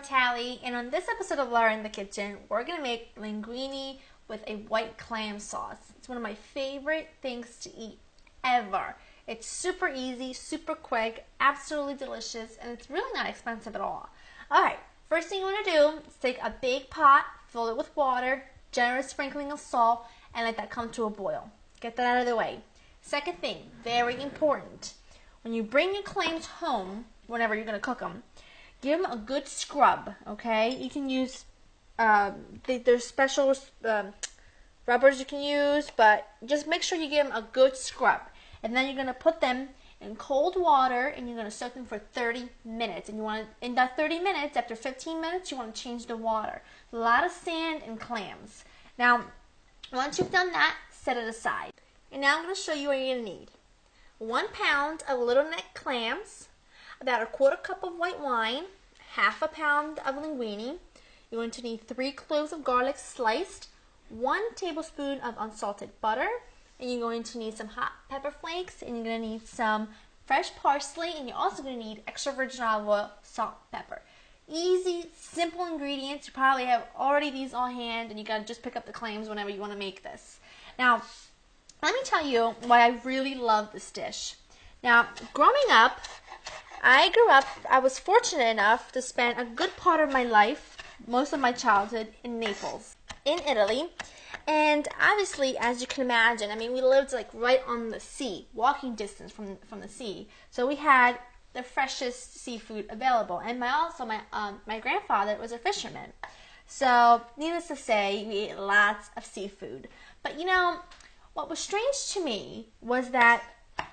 Vitale, and on this episode of Laura in the Kitchen, we're going to make linguine with a white clam sauce. It's one of my favorite things to eat ever. It's super easy, super quick, absolutely delicious, and it's really not expensive at all. Alright, first thing you want to do is take a big pot, fill it with water, generous sprinkling of salt, and let that come to a boil. Get that out of the way. Second thing, very important, when you bring your clams home, whenever you're going to cook them, give them a good scrub, okay? You can use, there's special rubbers you can use, but just make sure you give them a good scrub. And then you're going to put them in cold water, and you're going to soak them for 30 minutes. And you want to, in that 30 minutes, after 15 minutes, you want to change the water. A lot of sand and clams. Now, once you've done that, set it aside. And now I'm going to show you what you're going to need. 1 pound of little neck clams, about a 1/4 cup of white wine, 1/2 pound of linguine. You're going to need 3 cloves of garlic sliced, 1 tablespoon of unsalted butter, and you're going to need some hot pepper flakes, and you're going to need some fresh parsley, and you're also going to need extra virgin olive oil, salt, pepper. Easy, simple ingredients. You probably have already these on hand, and you got to just pick up the clams whenever you want to make this. Now, let me tell you why I really love this dish. Now, growing up, I was fortunate enough to spend a good part of my life, most of my childhood, in Naples, in Italy. And obviously, as you can imagine, I mean, we lived like right on the sea, walking distance from the sea. So we had the freshest seafood available. And my grandfather was a fisherman. So, needless to say, we ate lots of seafood. But you know, what was strange to me was that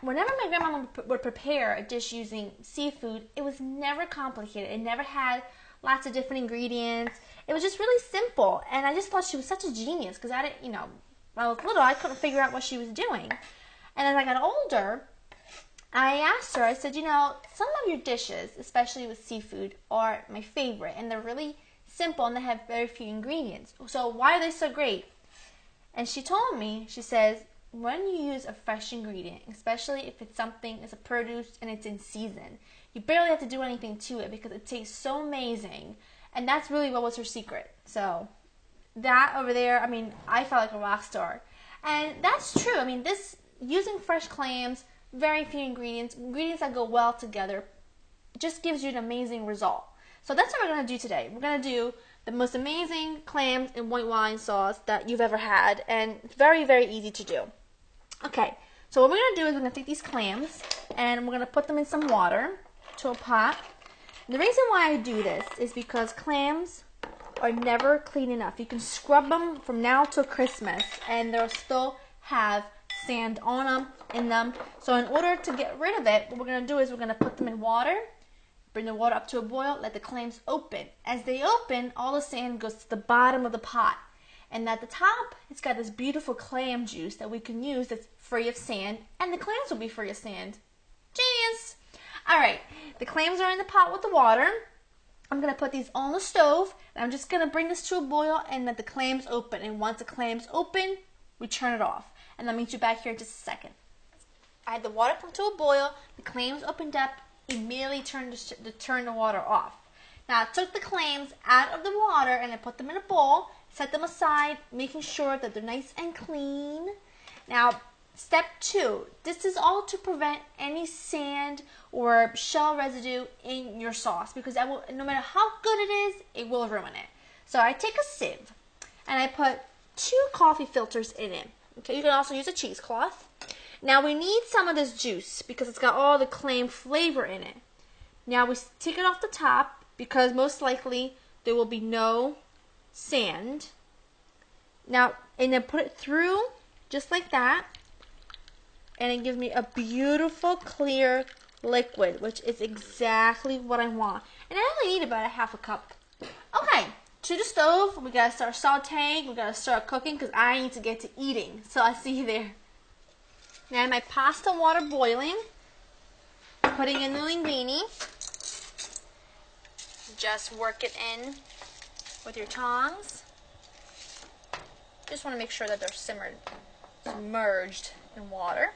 whenever my grandma would prepare a dish using seafood, it was never complicated. It never had lots of different ingredients. It was just really simple, and I just thought she was such a genius because I didn't, when I was little, I couldn't figure out what she was doing. And as I got older, I asked her, I said, some of your dishes, especially with seafood, are my favorite, and they're really simple, and they have very few ingredients. So why are they so great? And she told me, she says, when you use a fresh ingredient, especially if it's something as a produce and it's in season, you barely have to do anything to it because it tastes so amazing. And that's really what was her secret. So that over there, I mean, I felt like a rock star. And that's true. I mean, using fresh clams, very few ingredients that go well together, just gives you an amazing result. So that's what we're going to do today. We're going to do the most amazing clams and white wine sauce that you've ever had, and it's very, very easy to do. Okay, so what we're going to do is we're going to take these clams and we're going to put them in some water to a pot. And the reason why I do this is because clams are never clean enough. You can scrub them from now till Christmas and they'll still have sand on them, in them. So in order to get rid of it, what we're going to do is we're going to put them in water. Bring the water up to a boil, let the clams open. As they open, all the sand goes to the bottom of the pot. And at the top, it's got this beautiful clam juice that we can use that's free of sand, and the clams will be free of sand. Genius! Alright, the clams are in the pot with the water. I'm going to put these on the stove, and I'm just going to bring this to a boil and let the clams open. And once the clams open, we turn it off. And I'll meet you back here in just a second. I had the water come to a boil, the clams opened up, immediately turn the water off. Now I took the clams out of the water and I put them in a bowl, set them aside, making sure that they're nice and clean. Now step 2, this is all to prevent any sand or shell residue in your sauce, because that will, no matter how good it is, it will ruin it. So I take a sieve and I put 2 coffee filters in it. Okay, you can also use a cheesecloth. Now we need some of this juice because it's got all the clam flavor in it. Now we take it off the top because most likely there will be no sand. Now, and then put it through just like that, and it gives me a beautiful clear liquid, which is exactly what I want. And I only need about a 1/2 cup. Okay, to the stove, we gotta start sauteing, we gotta start cooking because I need to get to eating. So I'll see you there. Now my pasta water boiling, putting in the linguine. Just work it in with your tongs. Just want to make sure that they're submerged in water.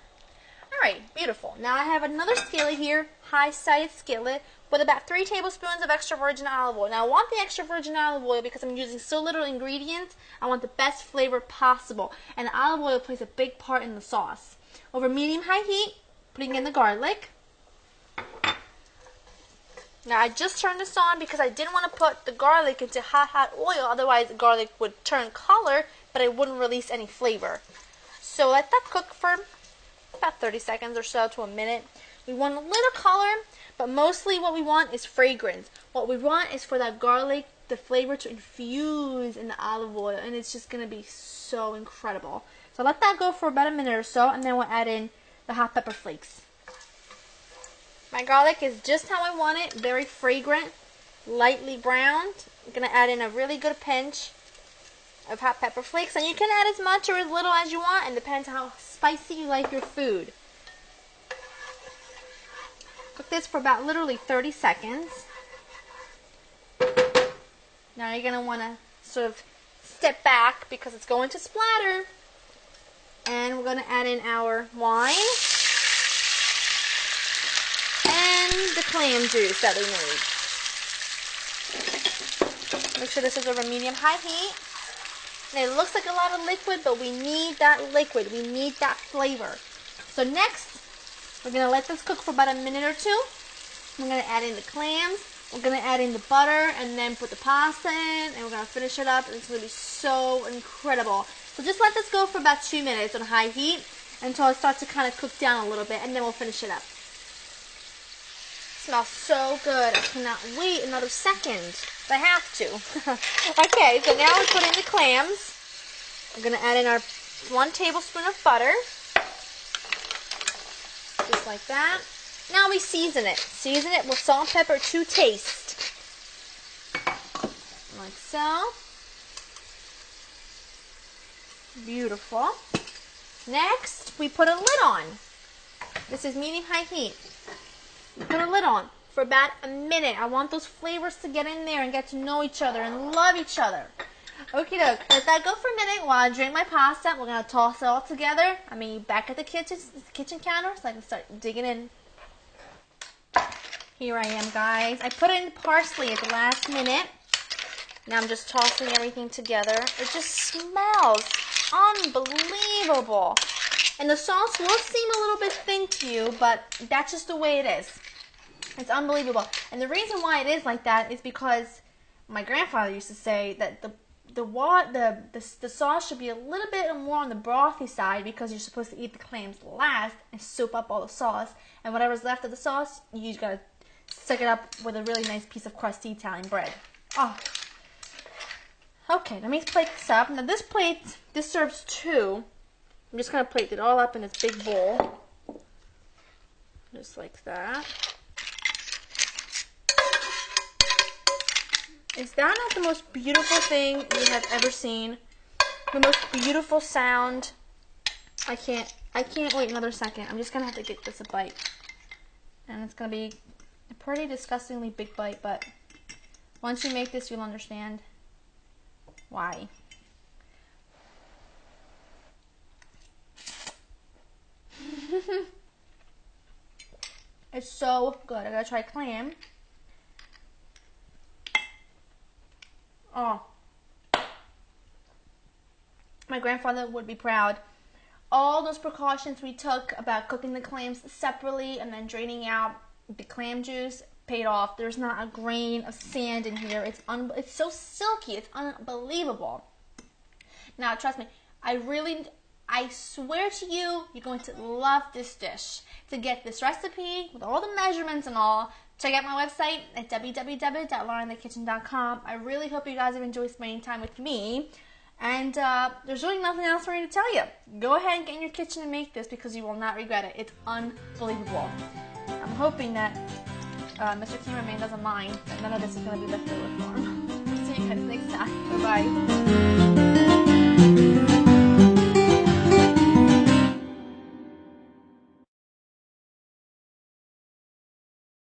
Alright, beautiful. Now I have another skillet here, high-sided skillet with about 3 tablespoons of extra virgin olive oil. Now I want the extra virgin olive oil because I'm using so little ingredients. I want the best flavor possible, and the olive oil plays a big part in the sauce. Over medium-high heat, putting in the garlic. Now I just turned this on because I didn't want to put the garlic into hot oil, otherwise the garlic would turn color, but it wouldn't release any flavor. So let that cook for about 30 seconds or so to a minute. We want a little color, but mostly what we want is fragrance. What we want is for that garlic, the flavor to infuse in the olive oil, and it's just going to be so incredible. So let that go for about a minute or so, and then we'll add in the hot pepper flakes. My garlic is just how I want it, very fragrant, lightly browned. I'm going to add in a really good pinch of hot pepper flakes, and you can add as much or as little as you want, and depends on how spicy you like your food. Cook this for about literally 30 seconds. Now you're going to want to sort of step back because it's going to splatter. And we're going to add in our wine and the clam juice that we need. Make sure this is over medium-high heat. And it looks like a lot of liquid, but we need that liquid. We need that flavor. So next, we're going to let this cook for about a minute or two. We're going to add in the clams. We're going to add in the butter and then put the pasta in. And we're going to finish it up. And it's going to be so incredible. So just let this go for about 2 minutes on high heat until it starts to kind of cook down a little bit. And then we'll finish it up. It smells so good. I cannot wait another second. I have to. Okay, so now we put in the clams. We're going to add in our 1 tablespoon of butter. Just like that. Now we season it. Season it with salt and pepper to taste. Like so. Beautiful. Next, we put a lid on. This is medium-high heat. We put a lid on for about a minute. I want those flavors to get in there and get to know each other and love each other. Okie doke. Let that go for a minute while I drink my pasta. We're going to toss it all together. I mean, back at the kitchen counter so I can start digging in. Here I am, guys. I put in parsley at the last minute. Now I'm just tossing everything together. It just smells unbelievable. And the sauce will seem a little bit thin to you, but that's just the way it is. It's unbelievable. And the reason why it is like that is because my grandfather used to say that the sauce should be a little bit more on the brothy side because you're supposed to eat the clams last and soup up all the sauce. And whatever's left of the sauce, you gotta stick it up with a really nice piece of crusty Italian bread. Oh. Okay, let me plate this up. Now this serves 2. I'm just gonna plate it all up in this big bowl. Just like that. Is that not the most beautiful thing you have ever seen? The most beautiful sound. I can't wait another second. I'm just gonna have to get this a bite. And it's gonna be a pretty disgustingly big bite, but once you make this, you'll understand why. It's so good. I gotta try clam. Oh. My grandfather would be proud. All those precautions we took about cooking the clams separately and then draining out the clam juice paid off. There's not a grain of sand in here. It's so silky. It's unbelievable. Now, trust me, I swear to you, you're going to love this dish. To get this recipe with all the measurements and all, check out my website at www.laurinthekitchen.com. I really hope you guys have enjoyed spending time with me. And there's really nothing else for me to tell you. Go ahead and get in your kitchen and make this because you will not regret it. It's unbelievable. I'm hoping that Mr. Cameraman doesn't mind that none of this is going to be left over for him. See you guys next time. Bye-bye.